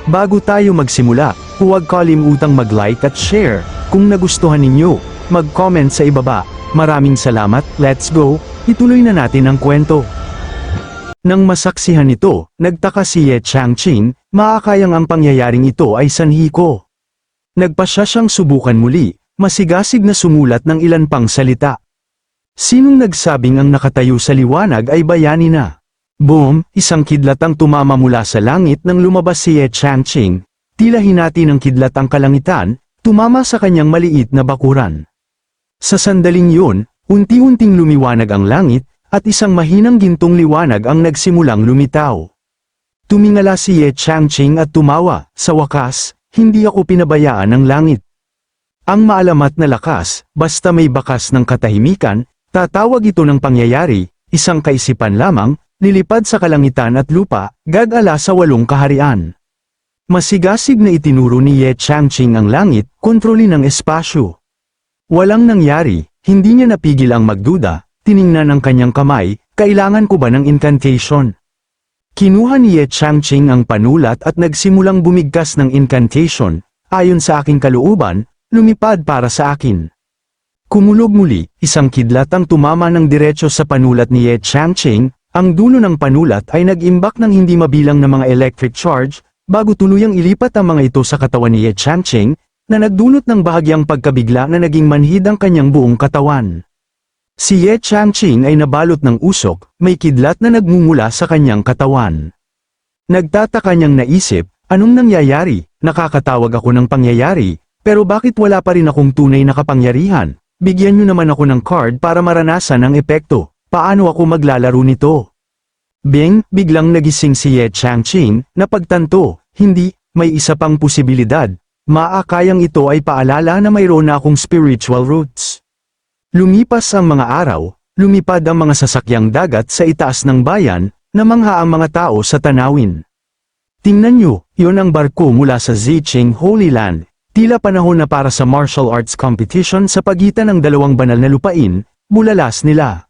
Bago tayo magsimula, huwag kalimutang mag-like at share. Kung nagustuhan ninyo, mag-comment sa ibaba. Maraming salamat, let's go, ituloy na natin ang kwento. Nang masaksihan ito, nagtaka si Ye Changqing, maakayang ang pangyayaring ito ay sanhi ko. Nagpasya siyang subukan muli, masigasig na sumulat ng ilan pang salita. Sinong nagsabing ang nakatayo sa liwanag ay bayani na? Boom, isang kidlat ang tumama mula sa langit nang lumabas si Ye Changqing. Tila hinati ng kidlat ang kalangitan, tumama sa kanyang maliit na bakuran. Sa sandaling yun, unti-unting lumiwanag ang langit, at isang mahinang gintong liwanag ang nagsimulang lumitaw. Tumingala si Ye Changqing at tumawa, sa wakas, hindi ako pinabayaan ng langit. Ang maalamat na lakas, basta may bakas ng katahimikan, tatawag ito ng pangyayari, isang kaisipan lamang, lilipad sa kalangitan at lupa, gagala sa 8 kaharian. Masigasig na itinuro ni Ye Changqing ang langit, kontrolin ang espasyo. Walang nangyari, hindi niya napigil ang magduda, tiningnan ang kanyang kamay, kailangan ko ba ng incantation? Kinuha ni Ye Changqing ang panulat at nagsimulang bumigkas ng incantation, ayon sa aking kalooban, lumipad para sa akin. Kumulog muli, isang kidlat ang tumama ng diretso sa panulat ni Ye Changqing. Ang dulo ng panulat ay nag-imbak ng hindi mabilang na mga electric charge, bago tuluyang ilipat ang mga ito sa katawan ni Ye Changqing, na nagdulot ng bahagyang pagkabigla na naging manhid ang kanyang buong katawan. Si Ye Changqing ay nabalot ng usok, may kidlat na nagmumula sa kanyang katawan. Nagtataka niyang naisip, anong nangyayari? Nakakatawag ako ng pangyayari, pero bakit wala pa rin akong tunay na kapangyarihan? Bigyan niyo naman ako ng card para maranasan ang epekto. Paano ako maglalaro nito? Bing, biglang nagising si Ye Changqing, napagtanto, hindi, may isa pang posibilidad. Maakayang ito ay paalala na mayroon na akong spiritual roots. Lumipas ang mga araw, lumipad ang mga sasakyang dagat sa itaas ng bayan, namangha ang mga tao sa tanawin. Tingnan nyo, yon ang barko mula sa Ziqing Holy Land, tila panahon na para sa martial arts competition sa pagitan ng 2 banal na lupain, bulalas nila.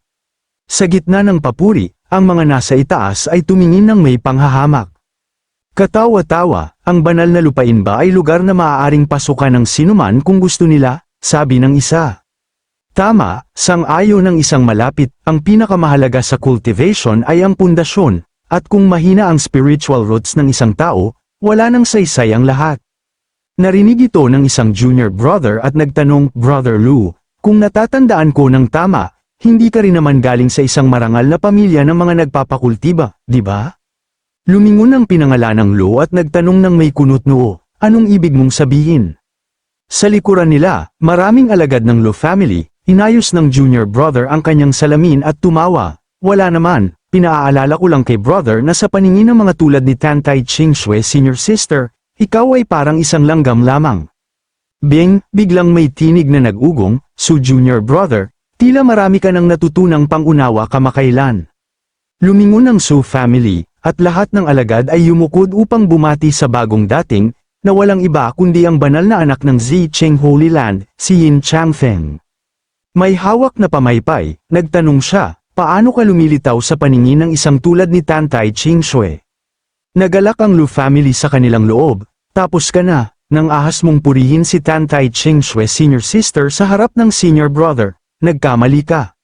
Sa gitna ng papuri, ang mga nasa itaas ay tumingin ng may panghahamak. Katawa-tawa, ang banal na lupain ba ay lugar na maaaring pasukan ng sinuman kung gusto nila, sabi ng isa. Tama, sang-ayon ng isang malapit, ang pinakamahalaga sa cultivation ay ang pundasyon, at kung mahina ang spiritual roots ng isang tao, wala nang saysay ang lahat. Narinig ito ng isang junior brother at nagtanong, Brother Lu, kung natatandaan ko ng tama, hindi ka rin naman galing sa isang marangal na pamilya ng mga nagpapakultiba, di ba? Lumingon ang pinangalanang Lu at nagtanong ng may kunot noo, anong ibig mong sabihin? Sa likuran nila, maraming alagad ng Lu family, inayos ng junior brother ang kanyang salamin at tumawa. Wala naman, pinaaalala ko lang kay brother na sa paningin ng mga tulad ni Tantay Qingxue senior sister, ikaw ay parang isang langgam lamang. Bing, biglang may tinig na nag-ugong, Su junior brother, tila marami ka nang natutunang pangunawa kamakailan. Lumingon ang Su family, at lahat ng alagad ay yumukod upang bumati sa bagong dating, na walang iba kundi ang banal na anak ng Ziqing Holy Land, si Yin Changfeng. May hawak na pamaypay, nagtanong siya, paano ka lumilitaw sa paningin ng isang tulad ni Tantay Qingxue? Nagalak ang Lu family sa kanilang loob, tapos ka na, nang ahas mong purihin si Tantay Qingxue senior sister sa harap ng senior brother. Nagkamali ka.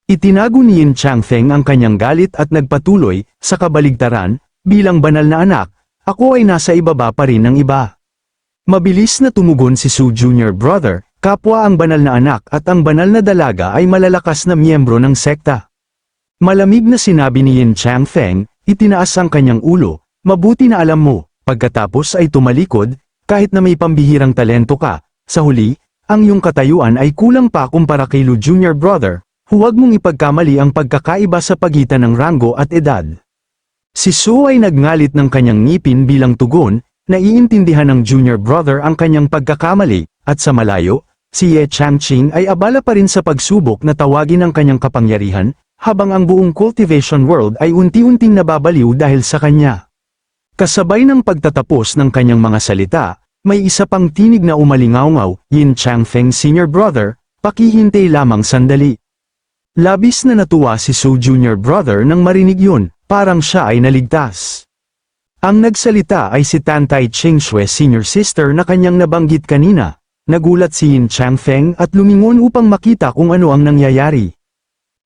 Itinago ni Yin Changfeng ang kanyang galit at nagpatuloy, sa kabaligtaran, bilang banal na anak, ako ay nasa ibaba pa rin ng iba. Mabilis na tumugon si Su junior brother, kapwa ang banal na anak at ang banal na dalaga ay malalakas na miyembro ng sekta. Malamig na sinabi ni Yin Changfeng, itinaas ang kanyang ulo, mabuti na alam mo, pagkatapos ay tumalikod, kahit na may pambihirang talento ka, sa huli, ang iyong katayuan ay kulang pa kumpara kay Lu junior brother, huwag mong ipagkamali ang pagkakaiba sa pagitan ng ranggo at edad. Si Su ay nagngalit ng kanyang ngipin bilang tugon, naiintindihan ng junior brother ang kanyang pagkakamali, at sa malayo, si Ye Changqing ay abala pa rin sa pagsubok na tawagin ang kanyang kapangyarihan, habang ang buong cultivation world ay unti-unting nababaliw dahil sa kanya. Kasabay ng pagtatapos ng kanyang mga salita, may isa pang tinig na umalingaw-ngaw, Yin Changfeng senior brother, pakihintay lamang sandali. Labis na natuwa si Su junior brother nang marinig yun, parang siya ay naligtas. Ang nagsalita ay si Tantay Chingsue senior sister na kanyang nabanggit kanina. Nagulat si Yin Changfeng at lumingon upang makita kung ano ang nangyayari.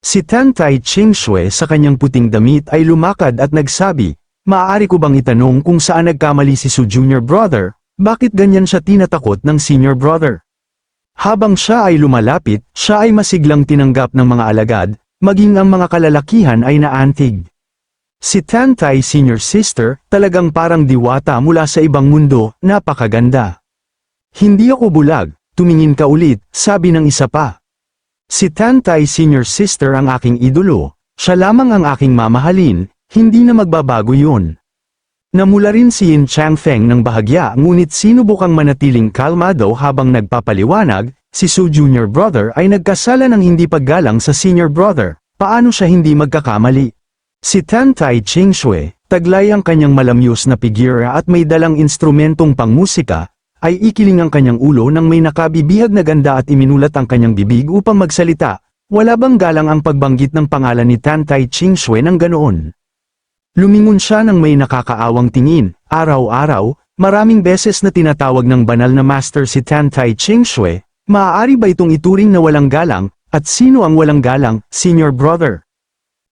Si Tantay Chingsue sa kanyang puting damit ay lumakad at nagsabi, "Maaari ko bang itanong kung saan nagkamali si Su Junior Brother? Bakit ganyan siya tinatakot ng Senior Brother?" Habang siya ay lumalapit, siya ay masiglang tinanggap ng mga alagad, maging ang mga kalalakihan ay naantig. Si Tantay Senior Sister, talagang parang diwata mula sa ibang mundo, napakaganda. "Hindi ako bulag, tumingin ka ulit," sabi ng isa pa. Si Tantay Senior Sister ang aking idolo, siya lamang ang aking mamahalin, hindi na magbabago yun. Namula rin si Yin Changfeng ng bahagya ngunit sinubukang manatiling kalmado habang nagpapaliwanag, si Su Junior Brother ay nagkasala ng hindi paggalang sa Senior Brother, paano siya hindi magkakamali? Si Tantay Chingsue, taglay ang kanyang malamyos na figura at may dalang instrumentong pangmusika, ay ikiling ang kanyang ulo nang may nakabibihag na ganda at iminulat ang kanyang bibig upang magsalita. Wala bang galang ang pagbanggit ng pangalan ni Tantay Chingsue ng ganoon? Lumingon siya nang may nakakaawang tingin. Araw-araw, maraming beses na tinatawag ng banal na master si Tantay Chingsue. Maaari ba itong ituring na walang galang? At sino ang walang galang, Senior Brother?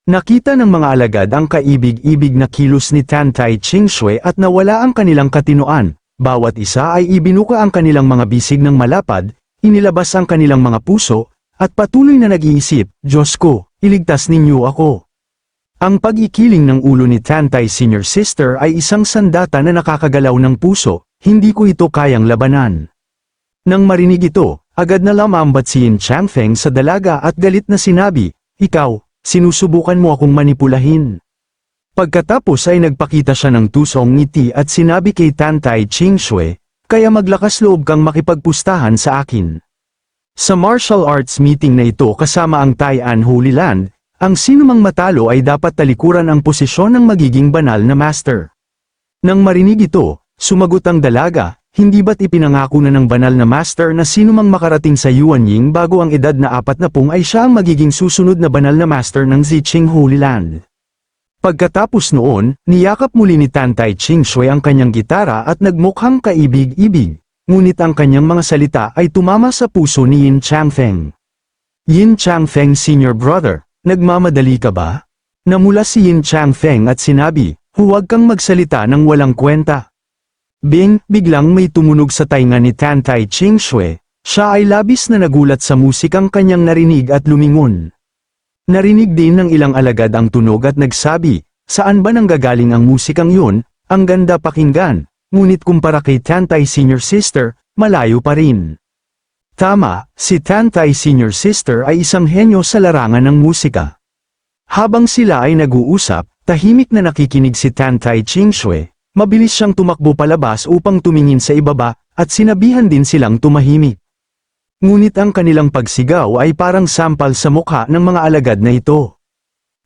Nakita ng mga alagad ang kaibig-ibig na kilos ni Tantay Chingsue at nawala ang kanilang katinoan. Bawat isa ay ibinuka ang kanilang mga bisig ng malapad, inilabas ang kanilang mga puso, at patuloy na nag-iisip, "Diyos ko, iligtas ninyo ako." Ang pag-ikiling ng ulo ni Tantay Senior Sister ay isang sandata na nakakagalaw ng puso, hindi ko ito kayang labanan. Nang marinig ito, agad na lamambat si Yin Changfeng sa dalaga at galit na sinabi, "Ikaw, sinusubukan mo akong manipulahin." Pagkatapos ay nagpakita siya ng tusong ngiti at sinabi kay Tantay Chingsue, "Kaya maglakas loob kang makipagpustahan sa akin." Sa martial arts meeting na ito kasama ang Tai'an Holy Land, ang sinumang matalo ay dapat talikuran ang posisyon ng magiging banal na master. Nang marinig ito, sumagot ang dalaga, "Hindi ba't ipinangako na ng banal na master na sinumang makarating sa Yuanying bago ang edad na 40 ay siya ang magiging susunod na banal na master ng Ziqing Holy Land?" Pagkatapos noon, niyakap muli ni Tantay Chingsue ang kanyang gitara at nagmukhang kaibig-ibig, ngunit ang kanyang mga salita ay tumama sa puso ni Yin Changfeng. "Yin Changfeng Senior Brother, nagmamadali ka ba?" Namula si Yin Changfeng at sinabi, "Huwag kang magsalita ng walang kwenta." Biglang may tumunog sa tainga ni Tantay Chingsue, siya ay labis na nagulat sa musikang kanyang narinig at lumingon. Narinig din ng ilang alagad ang tunog at nagsabi, "Saan ba nanggagaling ang musikang yun? Ang ganda pakinggan." Ngunit kumpara kay Tantay Senior Sister, malayo pa rin. Tama, si Tantay Senior Sister ay isang henyo sa larangan ng musika. Habang sila ay nag-uusap, tahimik na nakikinig si Tantay Chingsue, mabilis siyang tumakbo palabas upang tumingin sa ibaba, at sinabihan din silang tumahimik. Ngunit ang kanilang pagsigaw ay parang sampal sa mukha ng mga alagad na ito.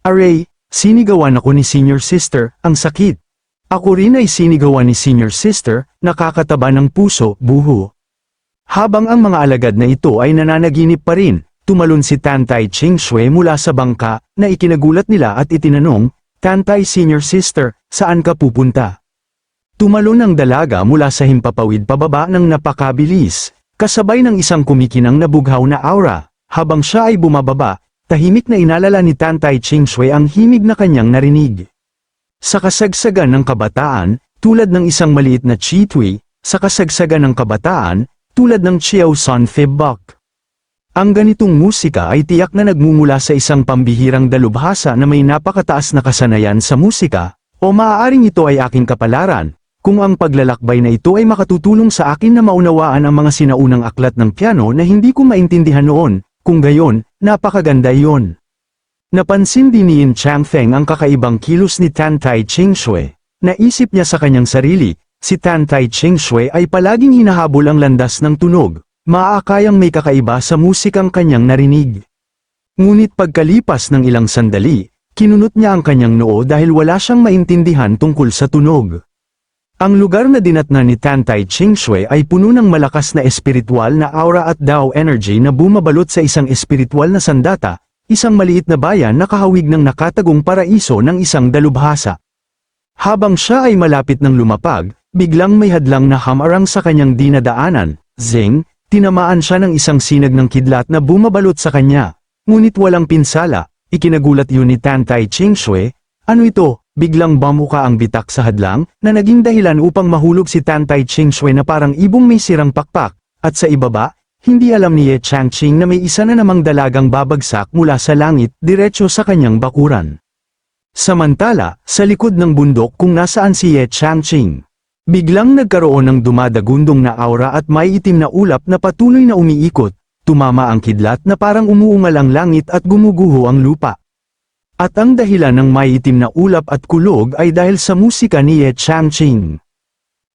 "Aray, sinigawan ako ni Senior Sister, ang sakit." "Ako rin ay sinigawan ni Senior Sister, nakakataba ng puso, buho." Habang ang mga alagad na ito ay nananaginip pa rin, tumalon si Tantay Chingsue mula sa bangka, na ikinagulat nila at itinanong, "Tantay Senior Sister, saan ka pupunta?" Tumalon ang dalaga mula sa himpapawid pababa ng napakabilis, kasabay ng isang kumikinang na bughaw na aura. Habang siya ay bumababa, tahimik na inalala ni Tantay Chingsue ang himig na kanyang narinig. Sa kasagsagan ng kabataan, tulad ng isang maliit na chitwi, sa kasagsagan ng kabataan, tulad ng Chiao San Febbok. Ang ganitong musika ay tiyak na nagmumula sa isang pambihirang dalubhasa na may napakataas na kasanayan sa musika, o maaaring ito ay aking kapalaran, kung ang paglalakbay na ito ay makatutulong sa akin na maunawaan ang mga sinaunang aklat ng piano na hindi ko maintindihan noon, kung gayon, napakaganda iyon. Napansin din ni Yin Changfeng ang kakaibang kilos ni Tantay Chingsue. Naisip niya sa kanyang sarili, si Tantay Chingsue ay palaging hinahabol ang landas ng tunog, maaakayang may kakaiba sa musikang kanyang narinig. Ngunit pagkalipas ng ilang sandali, kinunot niya ang kanyang noo dahil wala siyang maintindihan tungkol sa tunog. Ang lugar na dinatnan ni Tantay Chingsue ay puno ng malakas na espiritual na aura at Dao energy na bumabalot sa isang espiritual na sandata, isang maliit na bayan na kahawig ng nakatagong paraiso ng isang dalubhasa. Habang siya ay malapit ng lumapag, biglang may hadlang na hamarang sa kanyang dinadaanan. Zing, tinamaan siya ng isang sinag ng kidlat na bumabalot sa kanya. Ngunit walang pinsala, ikinagulat yun ni Tan Tai Ching Shui. Ano ito? Biglang bamuka ang bitak sa hadlang, na naging dahilan upang mahulog si Tan Tai Ching Shui na parang ibong may sirang pakpak, at sa ibaba, hindi alam ni Ye Changqing na may isa na namang dalagang babagsak mula sa langit diretso sa kanyang bakuran. Samantala, sa likod ng bundok kung nasaan si Ye Changqing, biglang nagkaroon ng dumadagundong na aura at may itim na ulap na patuloy na umiikot, tumama ang kidlat na parang umuungal ang langit at gumuguho ang lupa. At ang dahilan ng may itim na ulap at kulog ay dahil sa musika ni Ye Changqing.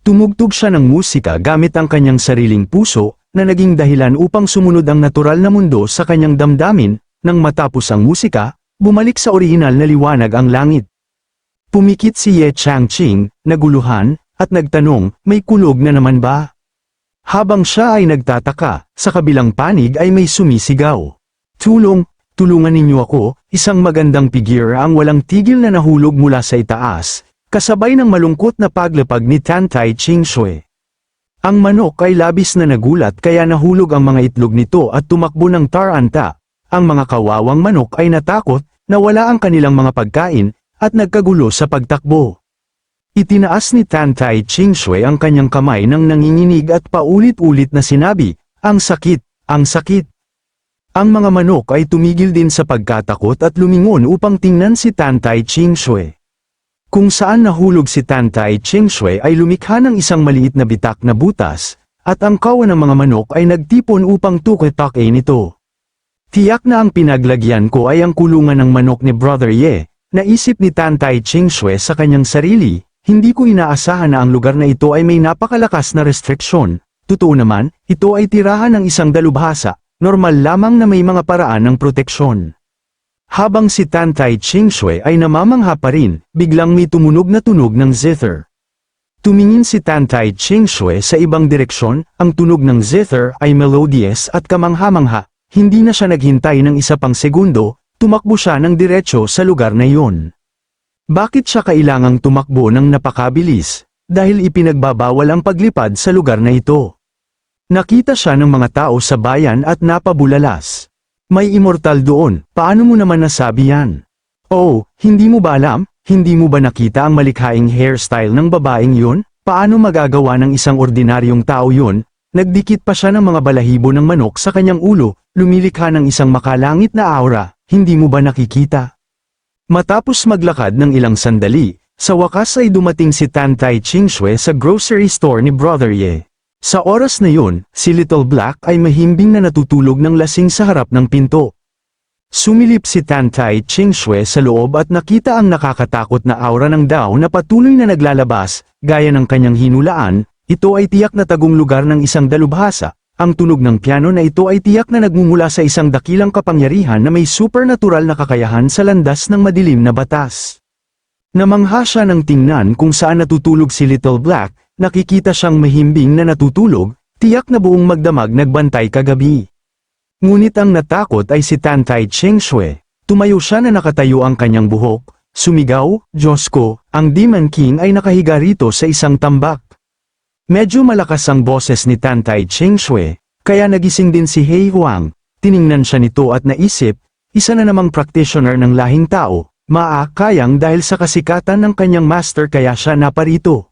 Tumugtog siya ng musika gamit ang kanyang sariling puso, na naging dahilan upang sumunod ang natural na mundo sa kanyang damdamin. Nang matapos ang musika, bumalik sa orihinal na liwanag ang langit. Pumikit si Ye Changqing, naguluhan, at nagtanong, may kulog na naman ba? Habang siya ay nagtataka, sa kabilang panig ay may sumisigaw. Tulungan ninyo ako, isang magandang figure ang walang tigil na nahulog mula sa itaas, kasabay ng malungkot na paglapag ni Tan Tai Ching Shui. Ang manok ay labis na nagulat kaya nahulog ang mga itlog nito at tumakbo ng taranta. Ang mga kawawang manok ay natakot, nawala ang kanilang mga pagkain, at nagkagulo sa pagtakbo. Itinaas ni Tan Tai Ching Shui ang kanyang kamay nang nanginginig at paulit-ulit na sinabi, ang sakit, ang sakit. Ang mga manok ay tumigil din sa pagkatakot at lumingon upang tingnan si Tan Tai Ching Shui. Kung saan nahulog si Tan Tai Ching Shui ay lumikha ng isang maliit na bitak na butas, at ang kawan ng mga manok ay nagtipon upang tukoy-takay nito. Tiyak na ang pinaglagyan ko ay ang kulungan ng manok ni Brother Ye, naisip ni Tan Tai Ching Shui sa kanyang sarili, hindi ko inaasahan na ang lugar na ito ay may napakalakas na restriksyon. Totoo naman, ito ay tirahan ng isang dalubhasa. Normal lamang na may mga paraan ng proteksyon. Habang si Tan Tai Ching Shui ay namamangha pa rin, biglang may tumunog na tunog ng zither. Tumingin si Tan Tai Ching Shui sa ibang direksyon, ang tunog ng zither ay melodious at kamangha-mangha, hindi na siya naghintay ng isa pang segundo, tumakbo siya ng diretso sa lugar na iyon. Bakit siya kailangang tumakbo ng napakabilis? Dahil ipinagbabawal ang paglipad sa lugar na ito. Nakita siya ng mga tao sa bayan at napabulalas. May immortal doon, paano mo naman nasabi yan? Oh, hindi mo ba alam? Hindi mo ba nakita ang malikhaing hairstyle ng babaeng yun? Paano magagawa ng isang ordinaryong tao yun? Nagdikit pa siya ng mga balahibo ng manok sa kanyang ulo, lumilikha ng isang makalangit na aura, hindi mo ba nakikita? Matapos maglakad ng ilang sandali, sa wakas ay dumating si Tan Tai Ching Shui sa grocery store ni Brother Ye. Sa oras na yun, si Little Black ay mahimbing na natutulog ng lasing sa harap ng pinto. Sumilip si Tan Tai Ching Shui sa loob at nakita ang nakakatakot na aura ng Dao na patuloy na naglalabas, gaya ng kanyang hinulaan, ito ay tiyak na tagong lugar ng isang dalubhasa. Ang tunog ng piano na ito ay tiyak na nagmumula sa isang dakilang kapangyarihan na may supernatural na kakayahan sa landas ng madilim na batas. Namangha siya ng tingnan kung saan natutulog si Little Black. Nakikita siyang mahimbing na natutulog, tiyak na buong magdamag nagbantay kagabi. Ngunit ang natakot ay si Tan Tai Ching Shui. Tumayo siya na nakatayo ang kanyang buhok, sumigaw, Diyos ko, ang Demon King ay nakahiga rito sa isang tambak. Medyo malakas ang boses ni Tan Tai Ching Shui, kaya nagising din si Hei Huang. Tiningnan siya nito at naisip, isa na namang practitioner ng lahing tao, maakayang dahil sa kasikatan ng kanyang master kaya siya naparito.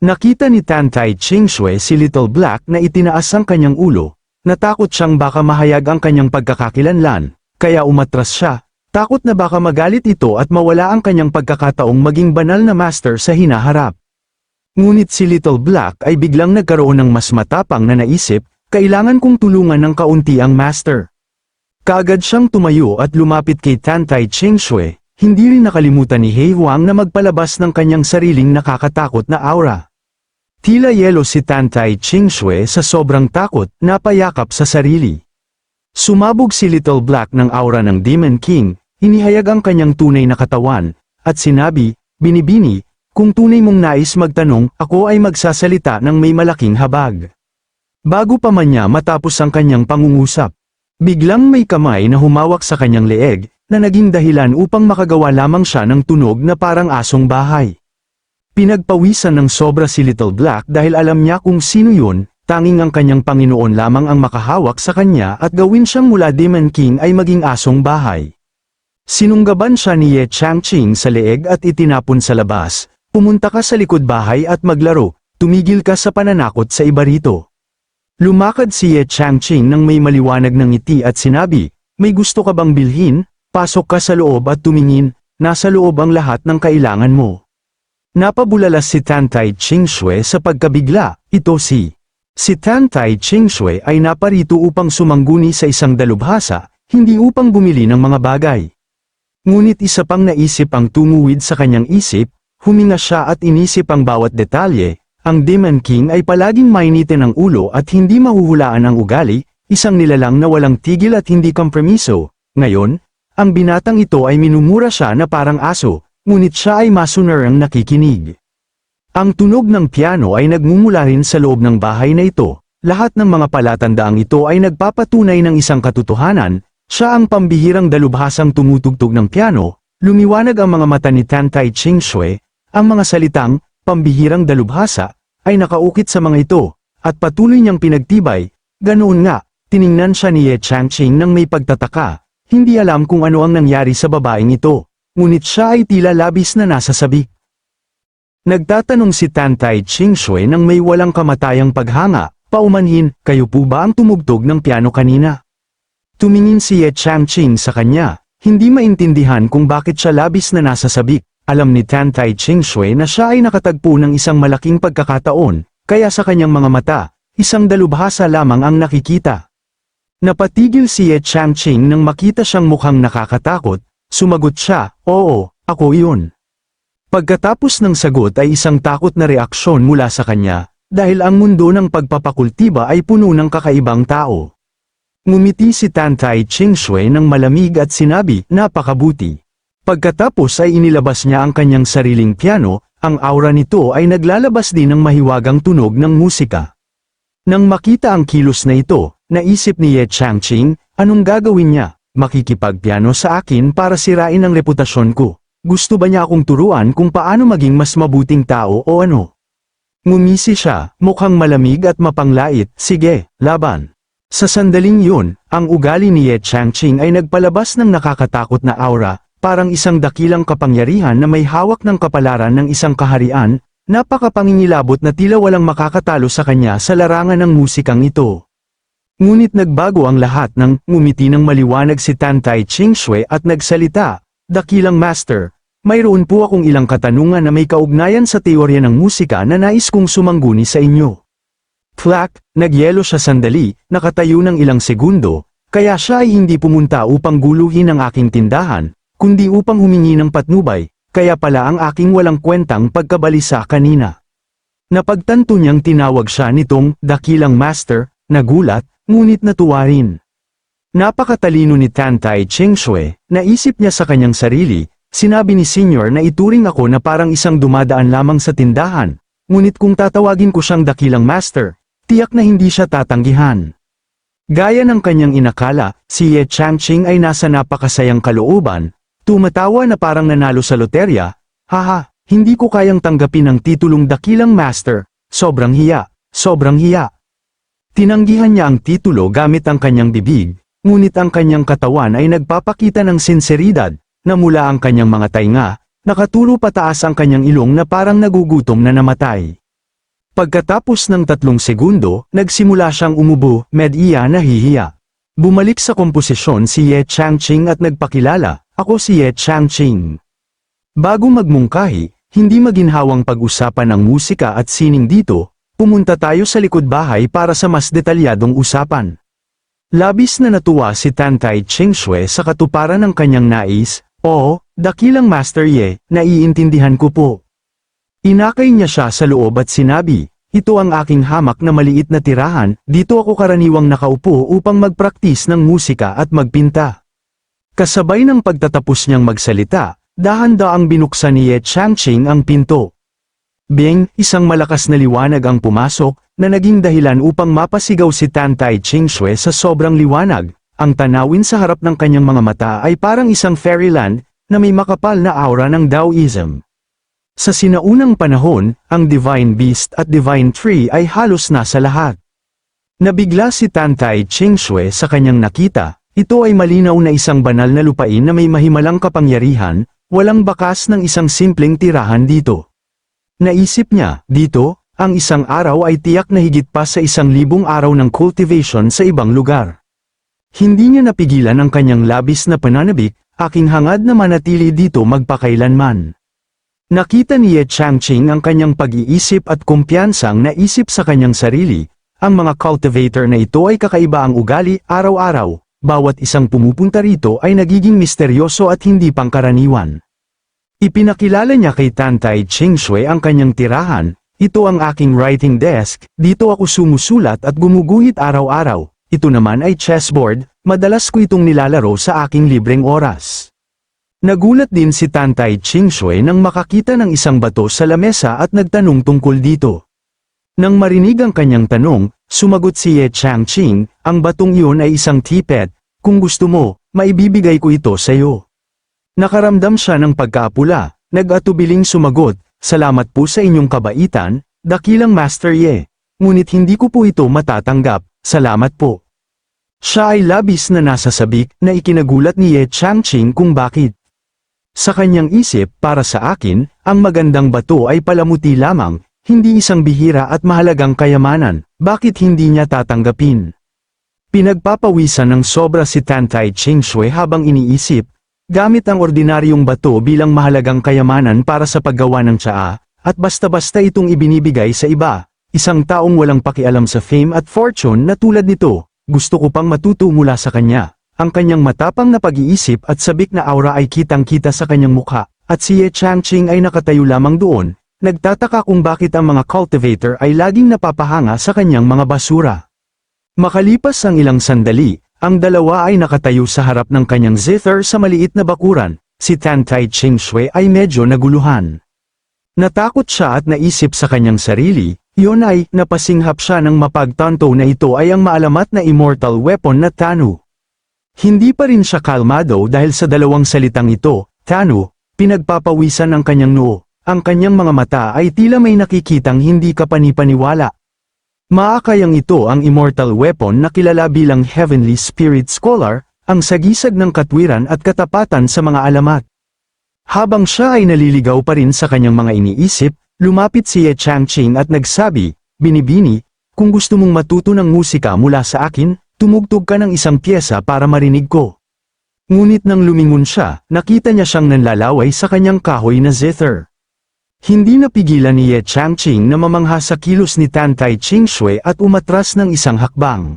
Nakita ni Tan Tai Ching Shui si Little Black na itinaas ang kanyang ulo, natakot siyang baka mahayag ang kanyang pagkakakilanlan, kaya umatras siya, takot na baka magalit ito at mawala ang kanyang pagkakataong maging banal na master sa hinaharap. Ngunit si Little Black ay biglang nagkaroon ng mas matapang na naisip, kailangan kong tulungan ng kaunti ang master. Kaagad siyang tumayo at lumapit kay Tan Tai Ching Shui, hindi rin nakalimutan ni Hei Huang na magpalabas ng kanyang sariling nakakatakot na aura. Tila yelo si Tan Tai Ching Shui sa sobrang takot, napayakap sa sarili. Sumabog si Little Black ng aura ng Demon King, inihayag ang kanyang tunay na katawan, at sinabi, Binibini, kung tunay mong nais magtanong, ako ay magsasalita ng may malaking habag. Bago pa man niya matapos ang kanyang pangungusap, biglang may kamay na humawak sa kanyang leeg, na naging dahilan upang makagawa lamang siya ng tunog na parang asong bahay. Pinagpawisan ng sobra si Little Black dahil alam niya kung sino yun, tanging ang kanyang Panginoon lamang ang makahawak sa kanya at gawin siyang mula Demon King ay maging asong bahay. Sinunggaban siya ni Ye Changqing sa leeg at itinapon sa labas. Pumunta ka sa likod bahay at maglaro, tumigil ka sa pananakot sa iba rito. Lumakad si Ye Changqing nang may maliwanag ng ngiti at sinabi, may gusto ka bang bilhin? Pasok ka sa loob at tumingin, nasa loob ang lahat ng kailangan mo. Napabulalas si Tan Tai Chingshui sa pagkabigla, ito si Tan Tai Chingshui ay naparito upang sumangguni sa isang dalubhasa, hindi upang bumili ng mga bagay. Ngunit isa pang naisip ang tumuwid sa kanyang isip, huminga siya at inisip ang bawat detalye, ang Demon King ay palaging mainitin ang ulo at hindi mahuhulaan ang ugali, isang nilalang na walang tigil at hindi kompromiso. Ngayon, ang binatang ito ay minumura siya na parang aso, ngunit siya ay masunarang nakikinig. Ang tunog ng piano ay nagmumula rin sa loob ng bahay na ito. Lahat ng mga palatandaang ito ay nagpapatunay ng isang katotohanan, siya ang pambihirang dalubhasang tumutugtog ng piano. Lumiwanag ang mga mata ni Tan Tai Chingshui, ang mga salitang, pambihirang dalubhasa, ay nakaukit sa mga ito, at patuloy niyang pinagtibay. Ganoon nga, tiningnan siya ni Ye Changqing nang may pagtataka, hindi alam kung ano ang nangyari sa babaeng ito, ngunit siya ay tila labis na nasa sabik. Nagtatanong si Tan Tai Chingshui nang may walang kamatayang paghanga, paumanhin, kayo po ba ang tumugtog ng piano kanina? Tumingin si Ye Changqing sa kanya, hindi maintindihan kung bakit siya labis na nasa sabik. Alam ni Tan Tai Chingshui na siya ay nakatagpo ng isang malaking pagkakataon, kaya sa kanyang mga mata, isang dalubhasa lamang ang nakikita. Napatigil si Ye Changqing nang makita siyang mukhang nakakatakot, sumagot siya, oo, ako iyon. Pagkatapos ng sagot ay isang takot na reaksyon mula sa kanya, dahil ang mundo ng pagpapakultiba ay puno ng kakaibang tao. Ngumiti si Tan Tai Chingshui ng malamig at sinabi, napakabuti. Pagkatapos ay inilabas niya ang kanyang sariling piano, ang aura nito ay naglalabas din ng mahiwagang tunog ng musika. Nang makita ang kilos na ito, naisip ni Ye Changqing, anong gagawin niya? Makikipagpiano sa akin para sirain ang reputasyon ko. Gusto ba niya akong turuan kung paano maging mas mabuting tao o ano? Ngumisi siya, mukhang malamig at mapanglait, sige, laban. Sa sandaling yun, ang ugali ni Ye Changqing ay nagpalabas ng nakakatakot na aura, parang isang dakilang kapangyarihan na may hawak ng kapalaran ng isang kaharian, napakapangingilabot na tila walang makakatalo sa kanya sa larangan ng musikang ito. Ngunit nagbago ang lahat nang ngumiti ng maliwanag si Tan Tai Chingshui at nagsalita, dakilang master, mayroon po akong ilang katanungan na may kaugnayan sa teorya ng musika na nais kong sumangguni sa inyo. Clack, nagyelo siya sandali, nakatayo ng ilang segundo, kaya siya ay hindi pumunta upang guluhin ang aking tindahan, kundi upang humingi ng patnubay, kaya pala ang aking walang kwentang pagkabalisa kanina. Napagtanto niyang tinawag siya nitong dakilang master, nagulat, ngunit natuwa rin. Napakatalino ni Tan Tai Chingshui, naisip niya sa kanyang sarili, sinabi ni Senior na ituring ako na parang isang dumadaan lamang sa tindahan, ngunit kung tatawagin ko siyang dakilang master, tiyak na hindi siya tatanggihan. Gaya ng kanyang inakala, si Ye Changqing ay nasa napakasayang kalooban, tumatawa na parang nanalo sa loterya, haha, hindi ko kayang tanggapin ang titulong dakilang master, sobrang hiya, sobrang hiya. Tinanggihan niya ang titulo gamit ang kanyang bibig, ngunit ang kanyang katawan ay nagpapakita ng sinseridad, na mula ang kanyang mga tainga, nakaturo pataas ang kanyang ilong na parang nagugutom na namatay. Pagkatapos ng 3 segundo, nagsimula siyang umubo, med-iya nahihiya. Bumalik sa komposisyon si Ye Changqing at nagpakilala, ako si Ye Changqing. Bago magmungkahi, hindi maginhawang pag-usapan ang musika at sining dito, pumunta tayo sa likod bahay para sa mas detalyadong usapan. Labis na natuwa si Tan Tai Chingshui sa katuparan ng kanyang nais, oo, dakilang Master Ye, naiintindihan ko po. Inakay niya siya sa loob at sinabi, ito ang aking hamak na maliit na tirahan, dito ako karaniwang nakaupo upang magpraktis ng musika at magpinta. Kasabay ng pagtatapos niyang magsalita, dahan-daang binuksan ni Ye Changqing ang pinto. Bing, isang malakas na liwanag ang pumasok, na naging dahilan upang mapasigaw si Tan Tai Chingshui sa sobrang liwanag. Ang tanawin sa harap ng kanyang mga mata ay parang isang fairyland, na may makapal na aura ng Taoism. Sa sinaunang panahon, ang Divine Beast at Divine Tree ay halos nasa lahat. Nabigla si Tantay Chingshui sa kanyang nakita, ito ay malinaw na isang banal na lupain na may mahimalang kapangyarihan, walang bakas ng isang simpleng tirahan dito. Naisip niya, dito, ang isang araw ay tiyak na higit pa sa 1,000 araw ng cultivation sa ibang lugar. Hindi niya napigilan ang kanyang labis na pananabik, aking hangad na manatili dito magpakailanman. Nakita ni Ye Changqing ang kanyang pag-iisip at kumpiyansang naisip sa kanyang sarili, ang mga cultivator na ito ay kakaiba ang ugali araw-araw, bawat isang pumupunta rito ay nagiging misteryoso at hindi pangkaraniwan. Ipinakilala niya kay Tantay Chingshui ang kanyang tirahan, ito ang aking writing desk, dito ako sumusulat at gumuguhit araw-araw, ito naman ay chessboard, madalas ko itong nilalaro sa aking libreng oras. Nagulat din si Tantay Chingshui nang makakita ng isang bato sa lamesa at nagtanong tungkol dito. Nang marinig ang kanyang tanong, sumagot si Ye Changqing, ang batong iyon ay isang tipet, kung gusto mo, maibibigay ko ito sa iyo. Nakaramdam siya ng pagkaapula, nag-atubiling sumagot, salamat po sa inyong kabaitan, dakilang Master Ye, ngunit hindi ko po ito matatanggap, salamat po. Siya ay labis na nasasabik na ikinagulat ni Ye Changqing kung bakit. Sa kanyang isip, para sa akin, ang magandang bato ay palamuti lamang, hindi isang bihira at mahalagang kayamanan, bakit hindi niya tatanggapin? Pinagpapawisan ng sobra si Tantay Chingshui habang iniisip, gamit ang ordinaryong bato bilang mahalagang kayamanan para sa paggawa ng tsaa, at basta-basta itong ibinibigay sa iba, isang taong walang pakialam sa fame at fortune na tulad nito, gusto ko pang matuto mula sa kanya. Ang kanyang matapang na pag-iisip at sabik na aura ay kitang-kita sa kanyang mukha, at si Ye Changqing ay nakatayo lamang doon, nagtataka kung bakit ang mga cultivator ay laging napapahanga sa kanyang mga basura. Makalipas ang ilang sandali, ang dalawa ay nakatayo sa harap ng kanyang zither sa maliit na bakuran, si Tantay Chingshui ay medyo naguluhan. Natakot siya at naisip sa kanyang sarili, yun ay, napasinghap siya ng mapagtanto na ito ay ang maalamat na immortal weapon na Tanu. Hindi pa rin siya kalmado dahil sa dalawang salitang ito, Tanu, pinagpapawisan ang kanyang noo, ang kanyang mga mata ay tila may nakikitang hindi kapanipaniwala. Maakayang ito ang immortal weapon na kilala bilang Heavenly Spirit Scholar, ang sagisag ng katwiran at katapatan sa mga alamat. Habang siya ay naliligaw pa rin sa kanyang mga iniisip, lumapit si Ye Changqing at nagsabi, Binibini, kung gusto mong matuto ng musika mula sa akin, tumugtog ka ng isang pyesa para marinig ko. Ngunit nang lumingon siya, nakita niya siyang nanlalaway sa kanyang kahoy na zither. Hindi napigilan ni Ye Changqing na mamangha sa kilos ni Tantay Chingshui at umatras ng isang hakbang.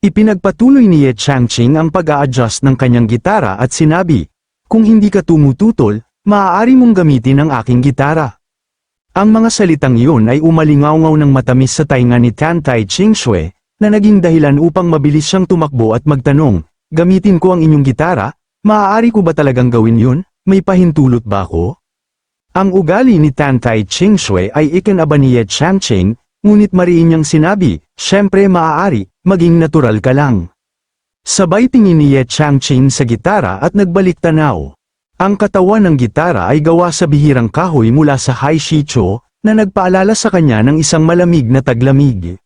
Ipinagpatuloy ni Ye Changqing ang pag-a-adjust ng kanyang gitara at sinabi, kung hindi ka tumututol, maaari mong gamitin ang aking gitara. Ang mga salitang iyon ay umalingaw-ngaw ng matamis sa tainga ni Tantay Chingshui, na naging dahilan upang mabilis siyang tumakbo at magtanong, gamitin ko ang inyong gitara, maaari ko ba talagang gawin yun, may pahintulot ba ako? Ang ugali ni Tantay Chingshui ay ikinaba ni Ye Changqing, ngunit mariin niyang sinabi, syempre maaari, maging natural ka lang. Sabay tingin ni Ye Changqing sa gitara at nagbalik tanaw. Ang katawan ng gitara ay gawa sa bihirang kahoy mula sa Haishicho, na nagpaalala sa kanya ng isang malamig na taglamig.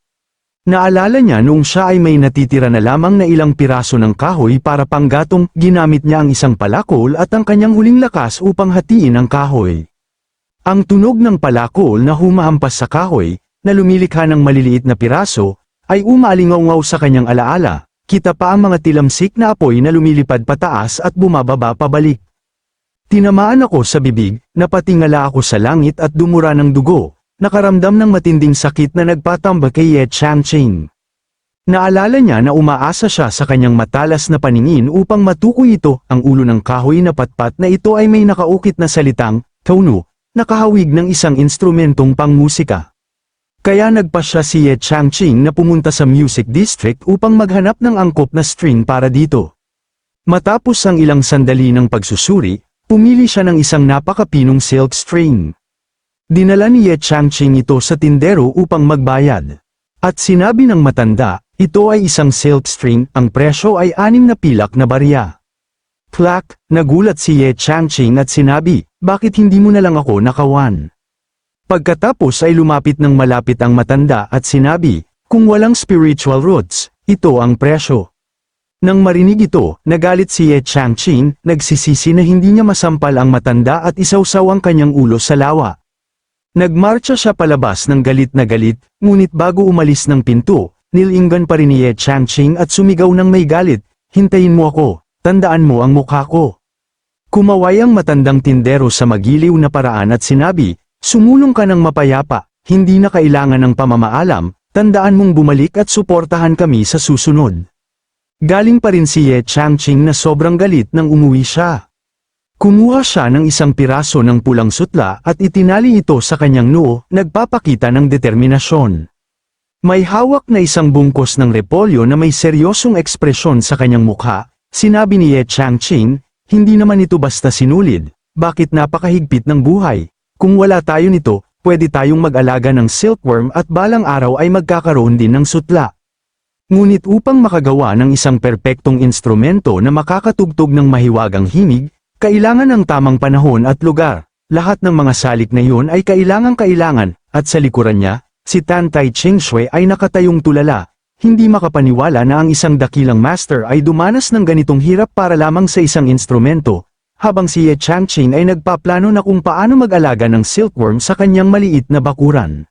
Naalala niya noong siya ay may natitira na lamang na ilang piraso ng kahoy para panggatong, ginamit niya ang isang palakol at ang kanyang huling lakas upang hatiin ang kahoy. Ang tunog ng palakol na humahampas sa kahoy, na lumilikha ng maliliit na piraso, ay umaalingaw-ngaw sa kanyang alaala, kita pa ang mga tilamsik na apoy na lumilipad pataas at bumababa pabalik. Tinamaan ako sa bibig, napatingala ako sa langit at dumura ng dugo. Nakaramdam ng matinding sakit na nagpatambak kay Ye Changqing. Naalala niya na umaasa siya sa kanyang matalas na paningin upang matukoy ito, ang ulo ng kahoy na patpat na ito ay may nakaukit na salitang, Tonu, nakahawig ng isang instrumentong pangmusika. Kaya nagpasya si Ye Changqing na pumunta sa music district upang maghanap ng angkop na string para dito. Matapos ang ilang sandali ng pagsusuri, pumili siya ng isang napakapinong silk string. Dinala ni Ye Changqing ito sa tindero upang magbayad. At sinabi ng matanda, ito ay isang silk string, ang presyo ay 6 na pilak na barya. Clack, nagulat si Ye Changqing at sinabi, bakit hindi mo na lang ako nakawan? Pagkatapos ay lumapit ng malapit ang matanda at sinabi, kung walang spiritual roots, ito ang presyo. Nang marinig ito, nagalit si Ye Changqing, nagsisisi na hindi niya masampal ang matanda at isawsaw ang kanyang ulo sa lawa. Nagmarcha siya palabas ng galit na galit, ngunit bago umalis ng pinto, nilinggan pa rin ni Ye Changqing at sumigaw ng may galit, hintayin mo ako, tandaan mo ang mukha ko. Kumaway ang matandang tindero sa magiliw na paraan at sinabi, sumulong ka ng mapayapa, hindi na kailangan ng pamamaalam, tandaan mong bumalik at suportahan kami sa susunod. Galing pa rin si Ye Changqing na sobrang galit nang umuwi siya. Kumuha siya ng isang piraso ng pulang sutla at itinali ito sa kanyang noo, nagpapakita ng determinasyon. May hawak na isang bungkos ng repolyo na may seryosong ekspresyon sa kanyang mukha. Sinabi ni Ye Changqing, hindi naman ito basta sinulid, bakit napakahigpit ng buhay? Kung wala tayo nito, pwede tayong mag-alaga ng silkworm at balang araw ay magkakaroon din ng sutla. Ngunit upang makagawa ng isang perpektong instrumento na makakatugtog ng mahiwagang himig, kailangan ng tamang panahon at lugar. Lahat ng mga salik na iyon ay kailangan, at sa likuran niya, si Tan Tai Chingshui ay nakatayong tulala. Hindi makapaniwala na ang isang dakilang master ay dumanas ng ganitong hirap para lamang sa isang instrumento, habang si Ye Changqing ay nagpaplano na kung paano mag-alaga ng silkworm sa kanyang maliit na bakuran.